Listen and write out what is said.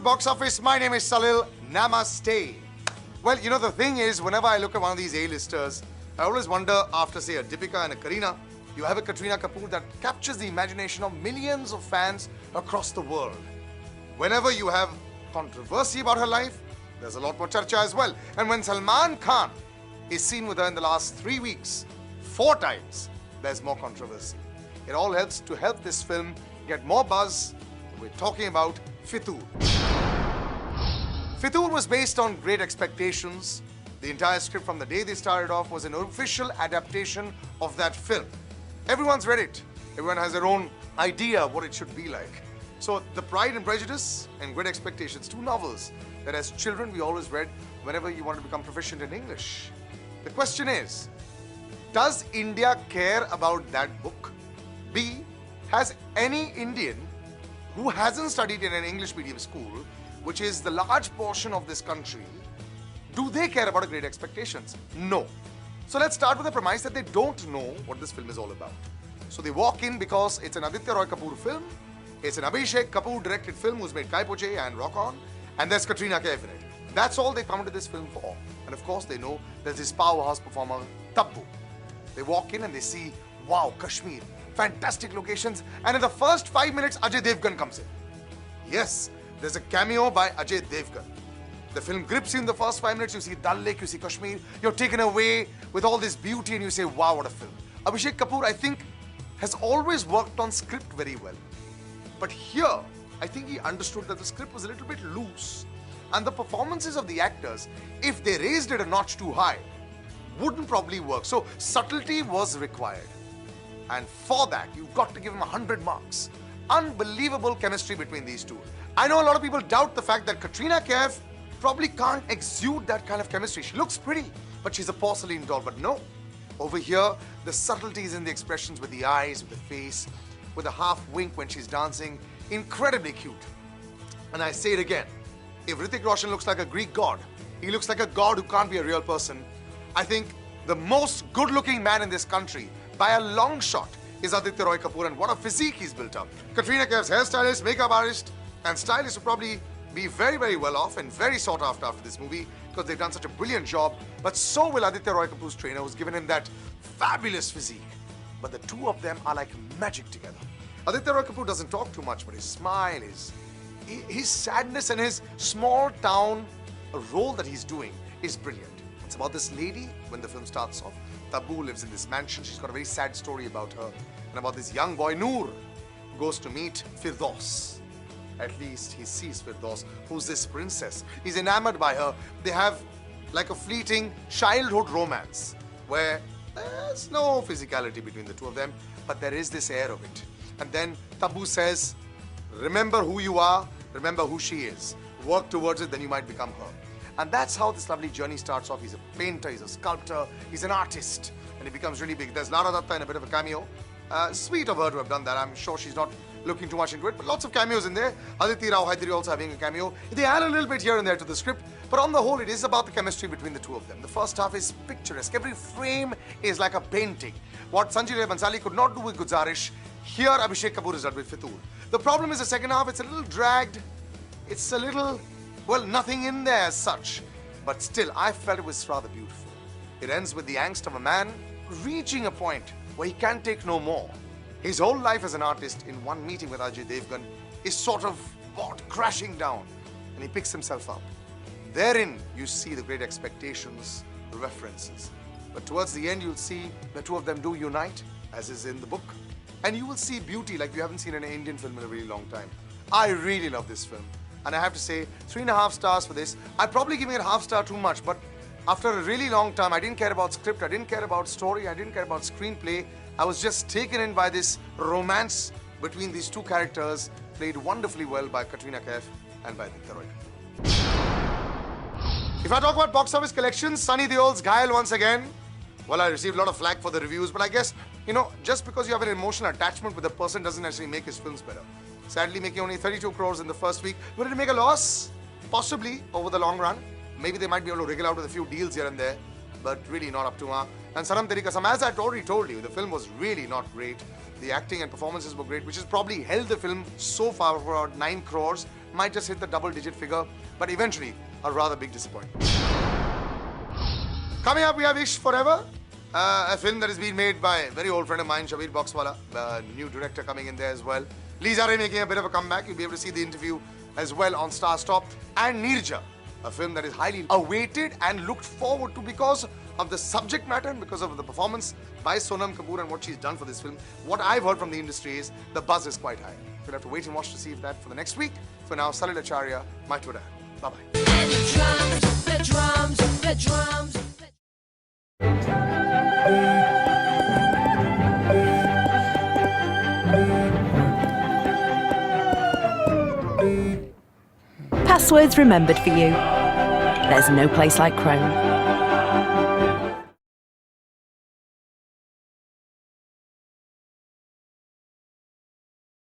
with Box Office. My name is Salil. Namaste. Well, you know, the thing is, whenever I look at one of these A-listers, I always wonder, after, say, a Deepika and a Kareena, you have a Katrina Kapoor that captures the imagination of millions of fans across the world. Whenever you have controversy about her life, there's a lot more charcha as well. And when Salman Khan is seen with her in the last 3 weeks, 4 times, there's more controversy. It all helps to help this film get more buzz. We're talking about Fitoor. Fitoor was based on Great Expectations. The entire script from the day they started off was an official adaptation of that film. Everyone's read it. Everyone has their own idea of what it should be like. So The Pride and Prejudice and Great Expectations, 2 novels that as children we always read whenever you want to become proficient in English. The question is, does India care about that book? B, has any Indian who hasn't studied in an English medium school, which is the large portion of this country, do they care about Great Expectations? No. So let's start with the premise that they don't know what this film is all about. So they walk in because it's an Aditya Roy Kapoor film, it's an Abhishek Kapoor directed film who's made Kai Po Che and Rock On, and there's Katrina Kaif in it. That's all they come to this film for. And of course they know there's this powerhouse performer, Tabu. They walk in and they see, wow, Kashmir, fantastic locations, and in the first 5 minutes, Ajay Devgan comes in. Yes, there's a cameo by Ajay Devgan. The film grips you in the first 5 minutes. You see Dal Lake, you see Kashmir. You're taken away with all this beauty and you say, wow, what a film. Abhishek Kapoor, I think, has always worked on script very well. But here, I think he understood that the script was a little bit loose. And the performances of the actors, if they raised it a notch too high, wouldn't probably work. So subtlety was required. And for that, you've got to give him 100 marks. Unbelievable chemistry between these two. I know a lot of people doubt the fact that Katrina Kaif probably can't exude that kind of chemistry. She looks pretty, but she's a porcelain doll. But no, over here, the subtleties in the expressions with the eyes, with the face, with a half wink when she's dancing, incredibly cute. And I say it again, if Hrithik Roshan looks like a Greek god, he looks like a god who can't be a real person. I think the most good-looking man in this country, by a long shot, is Aditya Roy Kapoor, and what a physique he's built up. Katrina Kaif's hairstylist, makeup artist, and stylist will probably be very, very well off and very sought after this movie because they've done such a brilliant job. But so will Aditya Roy Kapoor's trainer, who's given him that fabulous physique. But the two of them are like magic together. Aditya Roy Kapoor doesn't talk too much, but his smile, his sadness and his small town role that he's doing is brilliant. It's about this lady when the film starts off. Tabu lives in this mansion. She's got a very sad story about her. And about this young boy, Noor, who goes to meet Firdaus. At least he sees Firdaus, who's this princess. He's enamored by her. They have like a fleeting childhood romance where there's no physicality between the two of them, but there is this air of it. And then Tabu says, remember who you are, remember who she is. Work towards it, then you might become her. And that's how this lovely journey starts off. He's a painter, he's a sculptor, he's an artist, and he becomes really big. There's Lara Datta in a bit of a cameo. Sweet of her to have done that. I'm sure she's not looking too much into it, but lots of cameos in there. Aditi Rao Hydari also having a cameo. They add a little bit here and there to the script, but on the whole, it is about the chemistry between the two of them. The first half is picturesque. Every frame is like a painting. What Sanjay Leela Bhansali could not do with Guzarish, here Abhishek Kapoor has done with Fitoor. The problem is the second half, it's a little dragged. It's a little, well, nothing in there as such. But still, I felt it was rather beautiful. It ends with the angst of a man reaching a point where he can't take no more. His whole life as an artist, in one meeting with Ajay Devgan, is sort of brought crashing down, and he picks himself up. Therein, you see the Great Expectations references. But towards the end, you'll see the two of them do unite, as is in the book. And you will see beauty like you haven't seen in an Indian film in a really long time. I really love this film. And I have to say, 3.5 stars for this. I'm probably giving it half star too much, but after a really long time, I didn't care about script, I didn't care about story, I didn't care about screenplay. I was just taken in by this romance between these two characters, played wonderfully well by Katrina Kaif and by Aditya Roy Kapoor. If I talk about box office collections, Sunny Deol's Ghayal once again. Well, I received a lot of flack for the reviews, but I guess, you know, just because you have an emotional attachment with a person doesn't necessarily make his films better. Sadly, making only 32 crores in the first week. Will it make a loss? Possibly, over the long run. Maybe they might be able to wriggle out with a few deals here and there, but really not up to mark. And Sanam Teri Kasam, as I already told you, the film was really not great. The acting and performances were great, which has probably held the film so far for about 9 crores. might just hit the double-digit figure, but eventually a rather big disappointment. Coming up, we have Ishq Forever, a film that has been made by a very old friend of mine, Shabir Boxwala, new director coming in there as well. Lisa Ray making a bit of a comeback. You'll be able to see the interview as well on Star Stop. And Neerja, a film that is highly awaited and looked forward to because of the subject matter and because of the performance by Sonam Kapoor and what she's done for this film. What I've heard from the industry is the buzz is quite high. We'll have to wait and watch to see if that for the next week. For now, Salil Acharya, my Twitter. Bye-bye. The drums. Passwords remembered for you. There's no place like Chrome.